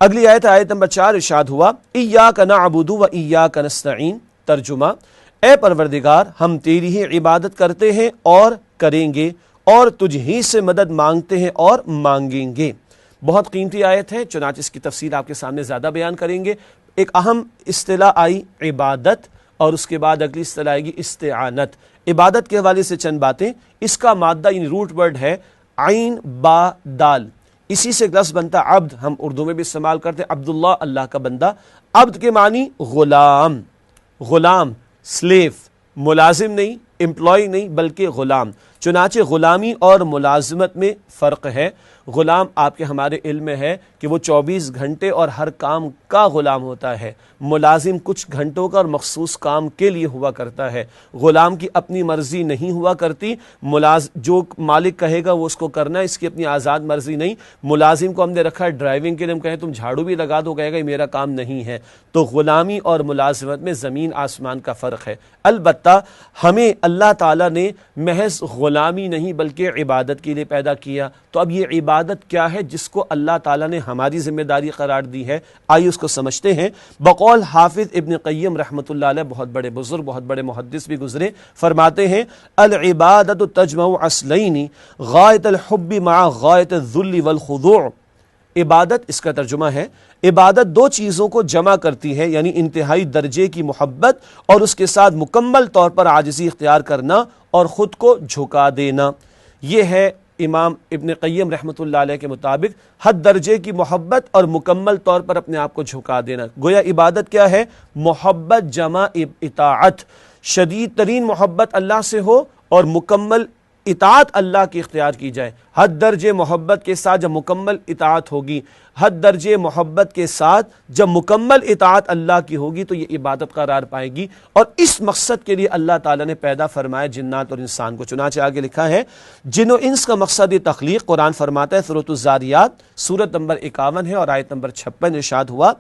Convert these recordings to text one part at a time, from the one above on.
اگلی آیت آیت نمبر 4 ارشاد ہوا ایاک نعبد و ایاک نستعین، ترجمہ اے پروردگار ہم تیری ہی عبادت کرتے ہیں اور کریں گے، اور تجھ ہی سے مدد مانگتے ہیں اور مانگیں گے۔ بہت قیمتی آیت ہے، چنانچہ اس کی تفصیل آپ کے سامنے زیادہ بیان کریں گے۔ ایک اہم اصطلاح آئی عبادت، اور اس کے بعد اگلی اصطلاح آئے گی استعانت۔ عبادت کے حوالے سے چند باتیں، اس کا مادہ یعنی روٹ ورڈ ہے عین با دال، اسی سے لفظ بنتا عبد، ہم اردو میں بھی استعمال کرتے ہیں عبداللہ، اللہ کا بندہ۔ عبد کے معنی غلام، غلام سلیو، ملازم نہیں، امپلائی نہیں، بلکہ غلام۔ چنانچہ غلامی اور ملازمت میں فرق ہے۔ غلام آپ کے ہمارے علم میں ہے کہ وہ 24 گھنٹے اور ہر کام کا غلام ہوتا ہے، ملازم کچھ گھنٹوں کا اور مخصوص کام کے لیے ہوا کرتا ہے۔ غلام کی اپنی مرضی نہیں ہوا کرتی، جو مالک کہے گا وہ اس کو کرنا ہے، اس کی اپنی آزاد مرضی نہیں۔ ملازم کو ہم نے رکھا ہے ڈرائیونگ کے لیے، ہم کہیں تم جھاڑو بھی لگا دو، کہے گا یہ میرا کام نہیں ہے۔ تو غلامی اور ملازمت میں زمین آسمان کا فرق ہے۔ البتہ ہمیں اللہ تعالیٰ نے محض غلامی نہیں بلکہ عبادت کے لیے پیدا کیا۔ تو اب یہ عبادت کیا ہے جس کو اللہ تعالیٰ نے ہماری ذمہ داری قرار دی ہے؟ آئیے اس کو سمجھتے ہیں۔ بقول حافظ ابن قیم رحمۃ اللہ علیہ، بہت بڑے بزرگ، بہت بڑے محدث بھی گزرے، فرماتے ہیں العبادت تجمع اصلین غایت الحب مع غایت الذل والخضوع۔ عبادت، اس کا ترجمہ ہے عبادت دو چیزوں کو جمع کرتی ہے، یعنی انتہائی درجے کی محبت اور اس کے ساتھ مکمل طور پر عاجزی اختیار کرنا اور خود کو جھکا دینا۔ یہ ہے امام ابن قیم رحمۃ اللہ علیہ کے مطابق حد درجے کی محبت اور مکمل طور پر اپنے آپ کو جھکا دینا۔ گویا عبادت کیا ہے؟ محبت جمع اطاعت، شدید ترین محبت اللہ سے ہو اور مکمل اطاعت اللہ کی اختیار کی جائے۔ حد درجے محبت کے ساتھ جب مکمل اطاعت ہوگی، حد درجے محبت کے ساتھ جب مکمل اطاعت اللہ کی ہوگی تو یہ عبادت قرار پائے گی، اور اس مقصد کے لیے اللہ تعالیٰ نے پیدا فرمایا جنات اور انسان کو۔ چنانچہ آگے لکھا ہے جن و انس کا مقصد تخلیق، قرآن فرماتا ہے سورۃ الذاریات سورت نمبر 51 ہے اور آیت نمبر 56 ارشاد ہوا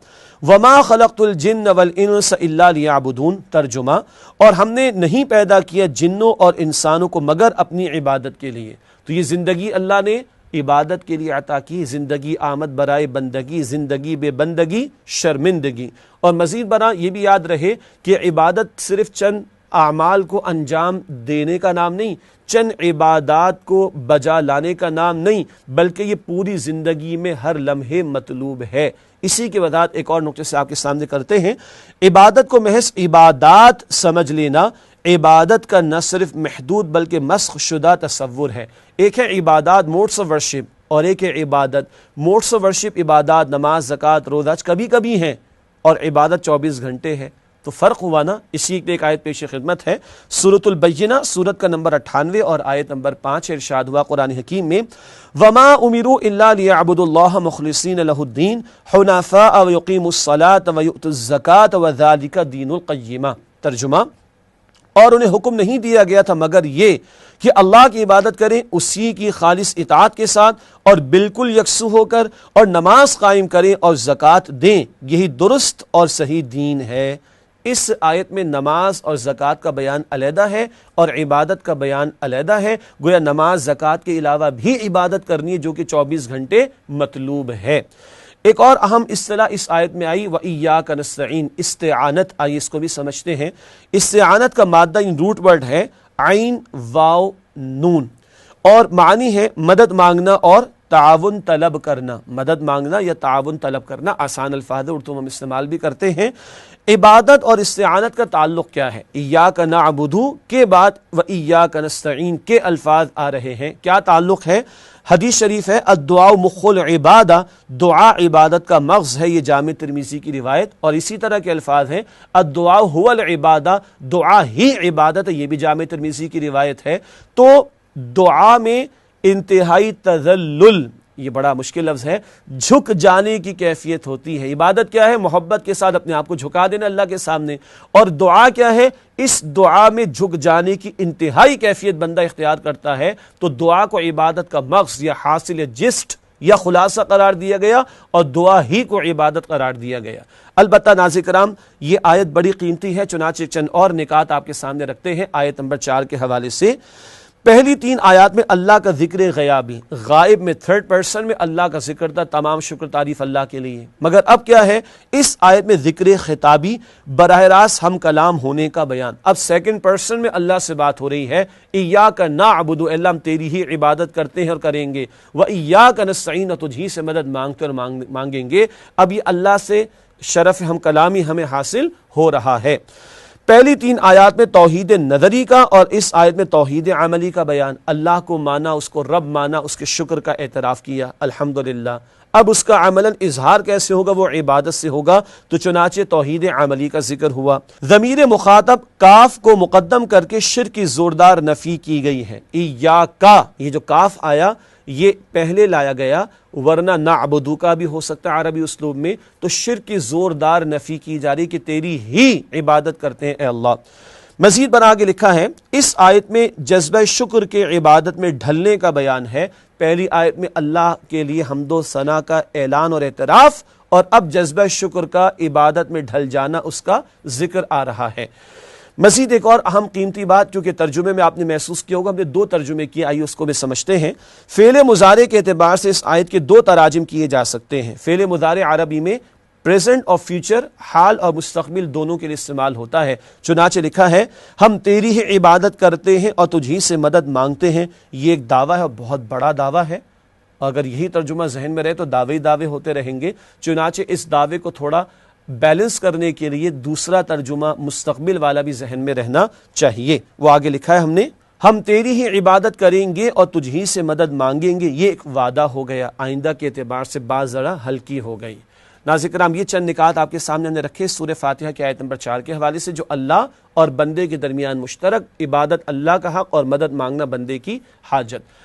وما خلقت الجن والانس الا لیعبدون، ترجمہ اور ہم نے نہیں پیدا کیا جنوں اور انسانوں کو مگر اپنی عبادت کے لیے۔ تو یہ زندگی اللہ نے عبادت کے لیے عطا کی، زندگی آمد برائے بندگی، زندگی بے بندگی شرمندگی۔ اور مزید برآں یہ بھی یاد رہے کہ عبادت صرف چند اعمال کو انجام دینے کا نام نہیں، چند عبادات کو بجا لانے کا نام نہیں، بلکہ یہ پوری زندگی میں ہر لمحے مطلوب ہے۔ اسی کی وضاحت ایک اور نقطے سے آپ کے سامنے کرتے ہیں۔ عبادت کو محض عبادات سمجھ لینا عبادت کا نہ صرف محدود بلکہ مسخ شدہ تصور ہے۔ ایک ہے عبادات موڈس آف ورشپ اور ایک ہے عبادت۔ موڈس آف ورشپ عبادات نماز، زکوٰۃ، روزہ کبھی کبھی ہیں، اور عبادت 24 گھنٹے ہے۔ تو فرق ہوا نا؟ اسی ایک آیت پیش خدمت ہے، سورۃ البینہ سورت کا نمبر 98 اور آیت نمبر 5 ارشاد ہوا قرآن حکیم میں وما امروا الا ليعبدوا الله مخلصين له الدين حنفاء ويقيموا الصلاة ويؤتوا الزكاة وذلك دين القیمہ، ترجمہ اور انہیں حکم نہیں دیا گیا تھا مگر یہ کہ اللہ کی عبادت کریں اسی کی خالص اطاعت کے ساتھ اور بالکل یکسو ہو کر، اور نماز قائم کریں اور زکوٰۃ دیں، یہی درست اور صحیح دین ہے۔ اس آیت میں نماز اور زکوٰۃ کا بیان علیحدہ ہے اور عبادت کا بیان علیحدہ ہے۔ گویا نماز، زکوٰۃ کے علاوہ بھی عبادت کرنی ہے جو کہ 24 گھنٹے مطلوب ہے۔ ایک اور اہم اصطلاح اس آیت میں آئی وَإِيَّاكَ نَسْتَعِينُ، استعانت، آئیے اس کو بھی سمجھتے ہیں۔ استعانت کا مادہ روٹ ورڈ ہے عین واو نون، اور معنی ہے مدد مانگنا اور تعاون طلب کرنا۔ مدد مانگنا یا تعاون طلب کرنا آسان الفاظ اردو میں ہم استعمال بھی کرتے ہیں۔ عبادت اور استعانت کا تعلق کیا ہے؟ ایاک نعبد کے بعد وإیاک نستعین کے الفاظ آ رہے ہیں، کیا تعلق ہے؟ حدیث شریف ہے الدعاء مخ العبادہ، دعا عبادت کا مغز ہے، یہ جامع ترمذی کی روایت، اور اسی طرح کے الفاظ ہیں الدعاء هو العبادہ، دعا ہی عبادت ہے، یہ بھی جامع ترمذی کی روایت ہے۔ تو دعا میں انتہائی تذلل، یہ بڑا مشکل لفظ ہے، جھک جانے کی کیفیت ہوتی ہے۔ عبادت کیا ہے؟ محبت کے ساتھ اپنے آپ کو جھکا دینا اللہ کے سامنے، اور دعا کیا ہے؟ اس دعا میں جھک جانے کی انتہائی کیفیت بندہ اختیار کرتا ہے۔ تو دعا کو عبادت کا مغز یا حاصل یا جسٹ یا خلاصہ قرار دیا گیا، اور دعا ہی کو عبادت قرار دیا گیا۔ البتہ ناظرین کرام، یہ آیت بڑی قیمتی ہے، چنانچہ چند اور نکات آپ کے سامنے رکھتے ہیں آیت نمبر 4 کے حوالے سے۔ پہلی 3 آیات میں اللہ کا ذکر غیابی، غائب میں تھرڈ پرسن میں اللہ کا ذکر تھا، تمام شکر تعریف اللہ کے لیے. مگر اب کیا ہے، اس آیت میں ذکر خطابی، براہ راست ہم کلام ہونے کا بیان. اب سیکنڈ پرسن میں اللہ سے بات ہو رہی ہے. ایاک نعبد، اللہ ہم تیری ہی عبادت کرتے ہیں اور کریں گے. وایاک نستعین، تجھ ہی سے مدد مانگتے اور مانگیں گے. اب یہ اللہ سے شرف ہم کلامی ہمیں حاصل ہو رہا ہے. پہلی 3 آیات میں توحید نظری کا اور اس آیت میں توحید عملی کا بیان. اللہ کو مانا، اس کو رب مانا، اس کے شکر کا اعتراف کیا، الحمدللہ. اب اس کا عملاً اظہار کیسے ہوگا، وہ عبادت سے ہوگا، تو چنانچہ توحید عملی کا ذکر ہوا. ضمیر مخاطب کاف کو مقدم کر کے شرک کی زوردار نفی کی گئی ہے. ایاکا، یہ جو کاف آیا یہ پہلے لایا گیا، ورنہ نعبدو کا بھی ہو سکتا ہے عربی اسلوب میں. تو شرک کی زوردار نفی کی جا رہی کہ تیری ہی عبادت کرتے ہیں اے اللہ. مزید پر آگے لکھا ہے اس آیت میں جذبہ شکر کے عبادت میں ڈھلنے کا بیان ہے. پہلی آیت میں اللہ کے لیے حمد و ثنا کا اعلان اور اعتراف، اور اب جذبہ شکر کا عبادت میں ڈھل جانا، اس کا ذکر آ رہا ہے. مزید ایک اور اہم قیمتی بات، کیونکہ ترجمے میں آپ نے محسوس کیا ہوگا ہم نے 2 ترجمے کیے، آئیے اس کو بھی سمجھتے ہیں. فعل مضارع کے اعتبار سے اس آیت کے 2 تراجم کیے جا سکتے ہیں. فعل مضارع عربی میں پریزنٹ اور فیوچر، حال اور مستقبل دونوں کے لیے استعمال ہوتا ہے. چنانچہ لکھا ہے ہم تیری ہی عبادت کرتے ہیں اور تجھ ہی سے مدد مانگتے ہیں. یہ ایک دعویٰ ہے اور بہت بڑا دعویٰ ہے. اگر یہی ترجمہ ذہن میں رہے تو دعوے ہوتے رہیں گے. چنانچہ اس دعوے کو تھوڑا بیلنس کرنے کے لیے دوسرا ترجمہ مستقبل والا بھی ذہن میں رہنا چاہیے. وہ آگے لکھا ہے ہم تیری ہی عبادت کریں گے اور تجھ ہی سے مدد مانگیں گے. یہ ایک وعدہ ہو گیا، آئندہ کے اعتبار سے بات ذرا ہلکی ہو گئی. ناظرین کرام، یہ چند نکات آپ کے سامنے ہم نے رکھے سورہ فاتحہ کی آیت نمبر 4 کے حوالے سے، جو اللہ اور بندے کے درمیان مشترک عبادت اللہ کا حق اور مدد مانگنا بندے کی حاجت.